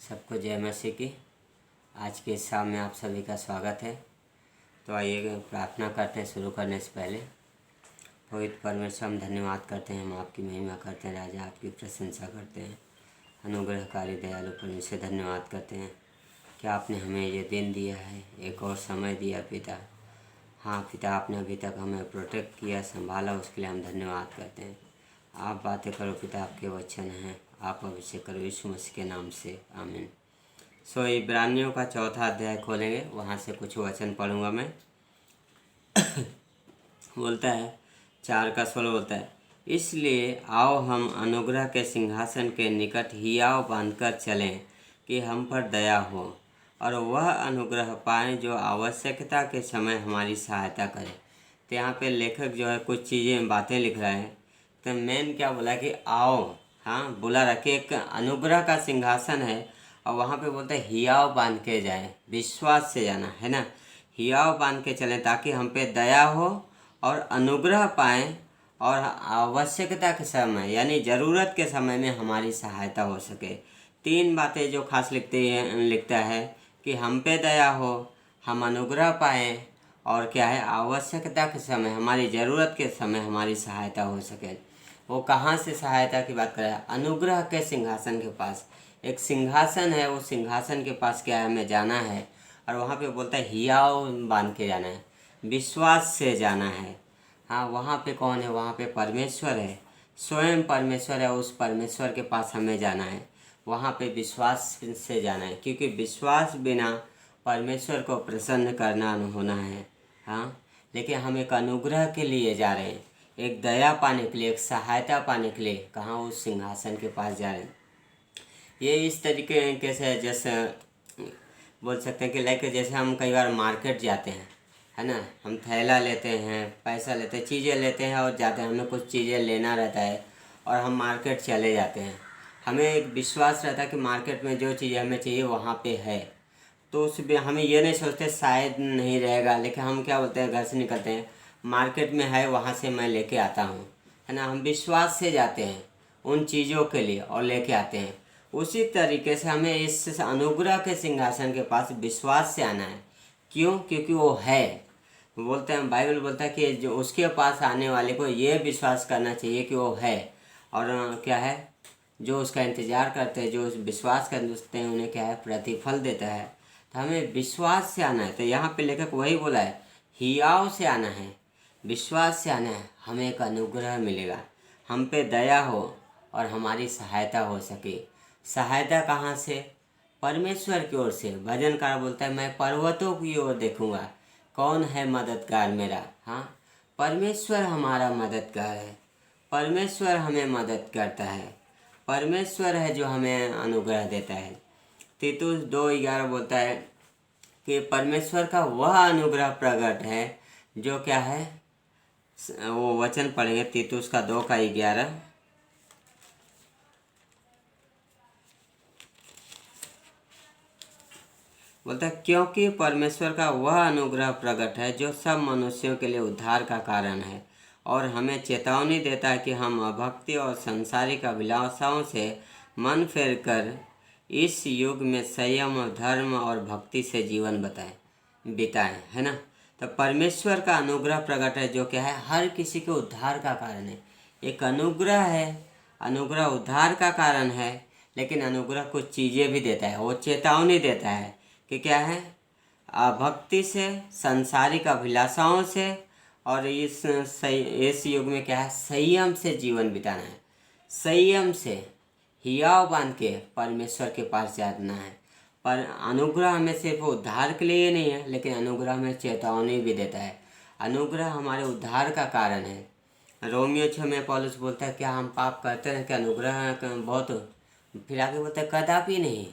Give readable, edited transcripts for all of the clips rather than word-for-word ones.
सबको जय मसीह की। आज के शाम में आप सभी का स्वागत है। तो आइए प्रार्थना करते हैं। शुरू करने से पहले पवित्र परमेश्वर, हम धन्यवाद करते हैं, हम आपकी महिमा करते हैं राजा, आपकी प्रशंसा करते हैं। अनुग्रहकारी दयालु परमेश्वर, धन्यवाद करते हैं कि आपने हमें ये दिन दिया है, एक और समय दिया पिता। हाँ पिता, आपने अभी तक हमें प्रोटेक्ट किया, संभाला, उसके लिए हम धन्यवाद करते हैं। आप बातें करो पिता, आपके वचन हैं, आप अभिषेक करो यीशु मसीह के नाम से, आमीन। इब्रानियों का 4 अध्याय खोलेंगे, वहाँ से कुछ वचन पढ़ूंगा मैं। बोलता है 4:16 बोलता है, इसलिए आओ हम अनुग्रह के सिंहासन के निकट हियाव बांधकर चलें कि हम पर दया हो और वह अनुग्रह पाएं जो आवश्यकता के समय हमारी सहायता करे। तो यहाँ पे लेखक जो है कुछ चीज़ें बातें लिख रहा है। तो मेन क्या बोला कि आओ, हाँ बुला रखे, एक अनुग्रह का सिंहासन है और वहाँ पे बोलते हैं हियाव बांध के जाए, विश्वास से जाना है ना, हियाव बांध के चलें ताकि हम पे दया हो और अनुग्रह पाएँ और आवश्यकता के समय यानी ज़रूरत के समय में हमारी सहायता हो सके। 3 बातें जो खास लिखता है कि हम पे दया हो, हम अनुग्रह पाएँ और क्या है, आवश्यकता के समय, हमारी ज़रूरत के समय हमारी सहायता हो सके। वो कहाँ से सहायता की बात कर रहा है? अनुग्रह के सिंहासन के पास। एक सिंहासन है, वो सिंहासन के पास क्या है, हमें जाना है और वहाँ पे बोलता है हियाव बांध के जाना है, विश्वास से जाना है। हाँ, वहाँ पे कौन है? वहाँ पे परमेश्वर है, स्वयं परमेश्वर है। उस परमेश्वर के पास हमें जाना है, वहाँ पे विश्वास से जाना है, क्योंकि विश्वास बिना परमेश्वर को प्रसन्न करना होना है। हाँ, लेकिन हम एक अनुग्रह के लिए जा रहे हैं, एक दया पाने के लिए, एक सहायता पाने के लिए। कहाँ? उस सिंहासन के पास जा रहे हैं। ये इस तरीके से जैसे बोल सकते हैं कि लाइक जैसे हम कई बार मार्केट जाते हैं, है ना, हम थैला लेते हैं, पैसा लेते हैं, चीज़ें लेते हैं और जाते हैं, हमें कुछ चीज़ें लेना रहता है और हम मार्केट चले जाते हैं। हमें एक विश्वास रहता है कि मार्केट में जो चीज़ हमें चाहिए वहाँ पे है, तो उसमें हमें ये नहीं सोचते शायद नहीं रहेगा, लेकिन हम क्या बोलते हैं, घर से निकलते हैं, मार्केट में है, वहाँ से मैं लेके आता हूँ, है ना। हम विश्वास से जाते हैं उन चीज़ों के लिए और लेके आते हैं। उसी तरीके से हमें इस अनुग्रह के सिंहासन के पास विश्वास से आना है। क्यों? क्योंकि वो है। बोलते हैं, बाइबल बोलता है कि जो उसके पास आने वाले को ये विश्वास करना चाहिए कि वो है, और क्या है, जो उसका इंतज़ार करते हैं, जो विश्वास करते हैं, उन्हें क्या है, प्रतिफल देता है। तो हमें विश्वास से आना है। तो यहाँ पे लेखक वही बोला है, हियाव से आना है, विश्वास से आना है, हमें एक अनुग्रह मिलेगा, हम पे दया हो और हमारी सहायता हो सके। सहायता कहाँ से? परमेश्वर की ओर से। भजनकार बोलता है, मैं पर्वतों की ओर देखूंगा, कौन है मददगार मेरा? हाँ, परमेश्वर हमारा मददगार है, परमेश्वर हमें मदद करता है, परमेश्वर है जो हमें अनुग्रह देता है। तीतुस 2:11 बोलता है कि परमेश्वर का वह अनुग्रह प्रकट है जो क्या है, वो वचन पढ़ेंगे तीतुस का 2:11। बोलता है, क्योंकि परमेश्वर का वह अनुग्रह प्रकट है जो सब मनुष्यों के लिए उद्धार का कारण है और हमें चेतावनी देता है कि हम अभक्ति और सांसारिक अभिलाषाओं से मन फेर कर इस युग में संयम, धर्म और भक्ति से जीवन बिताएं, है ना। तो परमेश्वर का अनुग्रह प्रकट है जो क्या है, हर किसी के उद्धार का कारण है। एक अनुग्रह है, अनुग्रह उद्धार का कारण है, लेकिन अनुग्रह कुछ चीज़ें भी देता है। वो चेतावनी देता है कि क्या है, भक्ति से, सांसारिक अभिलाषाओं से और इस युग में क्या है, संयम से जीवन बिताना है। संयम से हियाव बांध के परमेश्वर के पास जाना है। पर अनुग्रह हमें सिर्फ उद्धार के लिए नहीं है, लेकिन अनुग्रह हमें चेतावनी भी देता है। अनुग्रह हमारे उद्धार का कारण है। रोमियो 6 में पौलुस बोलता है, क्या हम पाप करते हैं कि अनुग्रह बहुत? फिर आगे बोलता है, कदापि नहीं।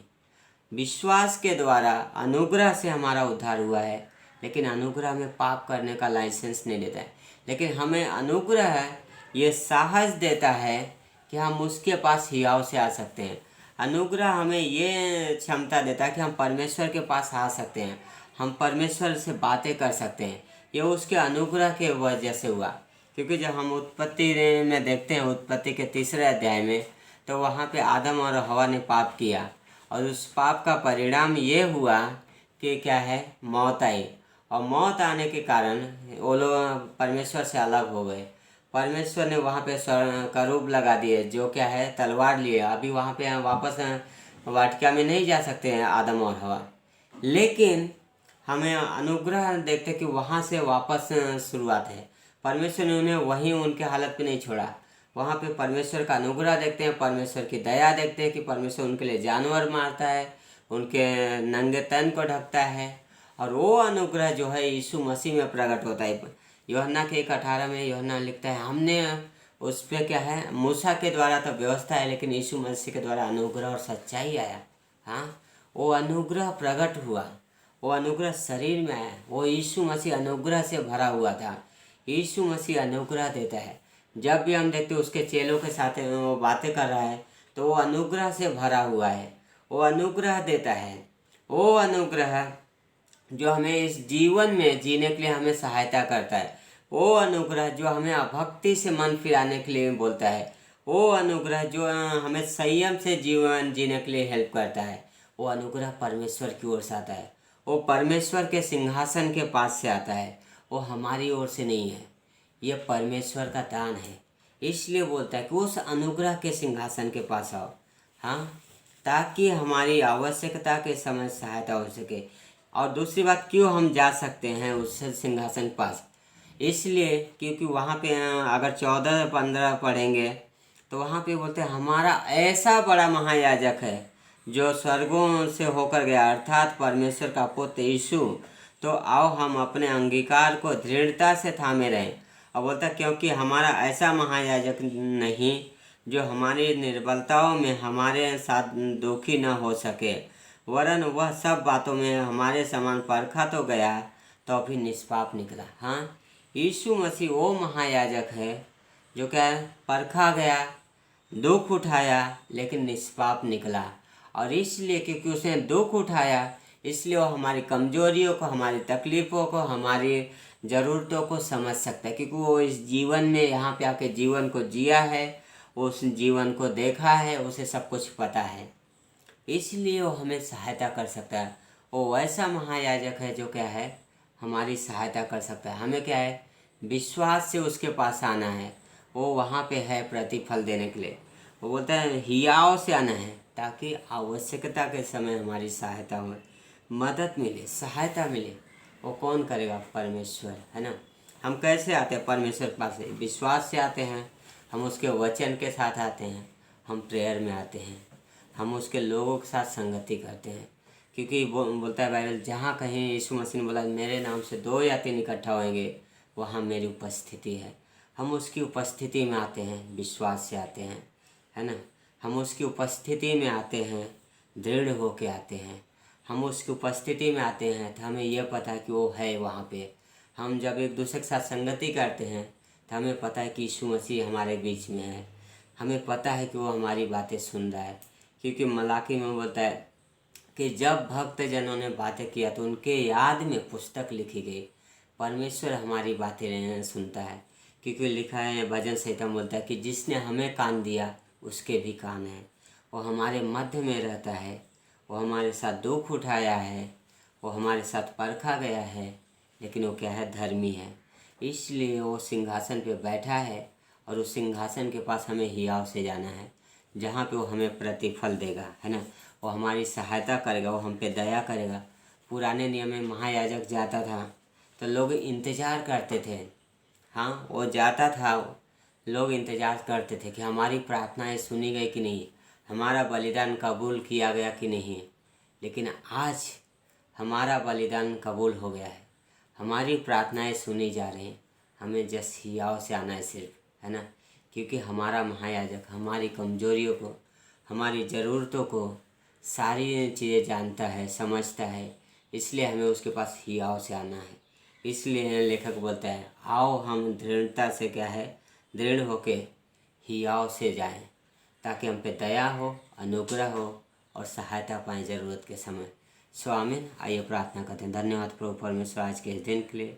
विश्वास के द्वारा अनुग्रह से हमारा उद्धार हुआ है, लेकिन अनुग्रह हमें पाप करने का लाइसेंस नहीं देता है। लेकिन हमें अनुग्रह ये साहस देता है कि हम उसके पास हियाव से आ सकते हैं। अनुग्रह हमें ये क्षमता देता है कि हम परमेश्वर के पास आ सकते हैं, हम परमेश्वर से बातें कर सकते हैं। ये उसके अनुग्रह के वजह से हुआ। क्योंकि जब हम उत्पत्ति में देखते हैं, उत्पत्ति के 3 अध्याय में, तो वहाँ पे आदम और हवा ने पाप किया और उस पाप का परिणाम ये हुआ कि क्या है, मौत आई। और मौत आने के कारण वो लोग परमेश्वर से अलग हो गए। परमेश्वर ने वहाँ पे करूब लगा दिए, जो क्या है, तलवार लिए। अभी वहाँ पे वापस वाटिका में नहीं जा सकते हैं आदम और हवा। लेकिन हमें अनुग्रह देखते कि वहाँ से वापस शुरुआत है। परमेश्वर ने उन्हें वहीं उनके हालत पे नहीं छोड़ा। वहाँ पे परमेश्वर का अनुग्रह देखते हैं, परमेश्वर की दया देखते हैं कि परमेश्वर उनके लिए जानवर मारता है, उनके नंगे तन को ढकता है। और वो अनुग्रह जो है यीशु मसीह में प्रकट होता है। यूहन्ना के 1:18 में यूहन्ना लिखता है, हमने उस पर क्या है, मूसा के द्वारा तो व्यवस्था है, लेकिन यीशु मसीह के द्वारा अनुग्रह और सच्चाई आया। हाँ, वो अनुग्रह प्रकट हुआ, वो अनुग्रह शरीर में आया। वो यीशु मसीह अनुग्रह से भरा हुआ था। यीशु मसीह अनुग्रह देता है। जब भी हम देखते उसके चेलों के साथ वो बातें कर रहा है, तो वो अनुग्रह से भरा हुआ है। वो अनुग्रह देता है। वो अनुग्रह जो हमें इस जीवन में जीने के लिए हमें सहायता करता है। वो अनुग्रह जो हमें अभक्ति से मन फिराने के लिए बोलता है। वो अनुग्रह जो हमें संयम से जीवन जीने के लिए हेल्प करता है। वो अनुग्रह परमेश्वर की ओर से आता है। वो परमेश्वर के सिंहासन के पास से आता है। वो हमारी ओर से नहीं है, ये परमेश्वर का दान है। इसलिए बोलता है कि उस अनुग्रह के सिंहासन के पास आओ। हाँ, ताकि हमारी आवश्यकता के समय सहायता हो सके। और दूसरी बात, क्यों हम जा सकते हैं उस सिंहासन के पास? इसलिए क्योंकि वहाँ पे अगर 14-15 पढ़ेंगे तो वहाँ पे बोलते हैं, हमारा ऐसा बड़ा महायाजक है जो स्वर्गों से होकर गया, अर्थात परमेश्वर का पुत्र यीशु। तो आओ हम अपने अंगीकार को दृढ़ता से थामे रहें। और बोलता क्योंकि हमारा ऐसा महायाजक नहीं जो हमारी निर्बलताओं में हमारे साथ दुखी न हो सके, वरन वह सब बातों में हमारे समान परखा तो गया तो भी निष्पाप निकला। हाँ, यीशु मसीह वो महायाजक है जो क्या है, परखा गया, दुख उठाया, लेकिन निष्पाप निकला। और इसलिए क्योंकि उसने दुख उठाया, इसलिए वो हमारी कमजोरियों को, हमारी तकलीफ़ों को, हमारी ज़रूरतों को समझ सकता है। क्योंकि वो इस जीवन में यहाँ पे आके जीवन को जिया है, उस जीवन को देखा है, उसे सब कुछ पता है। इसलिए वो हमें सहायता कर सकता है। वो वैसा महायाजक है जो क्या है, हमारी सहायता कर सकता है। हमें क्या है, विश्वास से उसके पास आना है। वो वहाँ पे है प्रतिफल देने के लिए। वो बोलता है हियाव से आना है, ताकि आवश्यकता के समय हमारी सहायता हो, मदद मिले, सहायता मिले। वो कौन करेगा? परमेश्वर, है ना। हम कैसे आते हैं परमेश्वर के पास? विश्वास से आते हैं, हम उसके वचन के साथ आते हैं, हम प्रेयर में आते हैं, हम उसके लोगों के साथ संगति करते हैं। क्योंकि वो बोलता है बाइबल, जहाँ कहीं यीशु मसीह ने बोला मेरे नाम से 2 या 3 इकट्ठा होंगे, वहाँ मेरी उपस्थिति है। हम उसकी उपस्थिति में आते हैं, विश्वास से आते हैं, है ना। हम उसकी उपस्थिति में आते हैं, दृढ़ होके आते हैं। हम उसकी उपस्थिति में आते हैं तो हमें यह पता है कि वो है वहाँ पे। हम जब एक दूसरे के साथ संगति करते हैं तो हमें पता है कि यीशु मसीह हमारे बीच में है। हमें पता है कि वो हमारी बातें सुन रहा है। क्योंकि मलाकी में बोलता है कि जब भक्त जनों ने बातें किया तो उनके याद में पुस्तक लिखी गई। परमेश्वर हमारी बातें सुनता है। क्योंकि लिखा है, भजन संहिता में बोलता है कि जिसने हमें कान दिया उसके भी कान हैं। वो हमारे मध्य में रहता है, वो हमारे साथ दुख उठाया है, वो हमारे साथ परखा गया है, लेकिन वो क्या है, धर्मी है। इसलिए वो सिंहासन पे बैठा है और उस सिंहासन के पास हमें हियाव से जाना है, जहाँ पे वो हमें प्रतिफल देगा, है ना। वो हमारी सहायता करेगा, वो हम पे दया करेगा। पुराने नियम में महायाजक जाता था तो लोग इंतज़ार करते थे। हाँ, वो जाता था, लोग इंतज़ार करते थे कि हमारी प्रार्थनाएं सुनी गई कि नहीं, हमारा बलिदान कबूल किया गया कि नहीं। लेकिन आज हमारा बलिदान कबूल हो गया है, हमारी प्रार्थनाएं सुनी जा रही हैं। हमें जस हियाव से आना है सिर्फ, है ना। क्योंकि हमारा महायाजक हमारी कमजोरियों को, हमारी ज़रूरतों को, सारी चीज़ें जानता है, समझता है। इसलिए हमें उसके पास हियाव से आना है। इसलिए लेखक बोलता है, आओ हम दृढ़ता से क्या है, दृढ़ होके हियाव से जाएं, ताकि हम पे दया हो, अनुग्रह हो और सहायता पाएं ज़रूरत के समय। आमीन। आइए प्रार्थना करते हैं। धन्यवाद प्रभु परमेश्वर आज के इस दिन के लिए।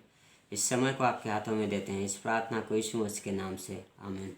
इस समय को आपके हाथों में देते हैं। इस प्रार्थना को यीशु मसीह के नाम से, आमीन।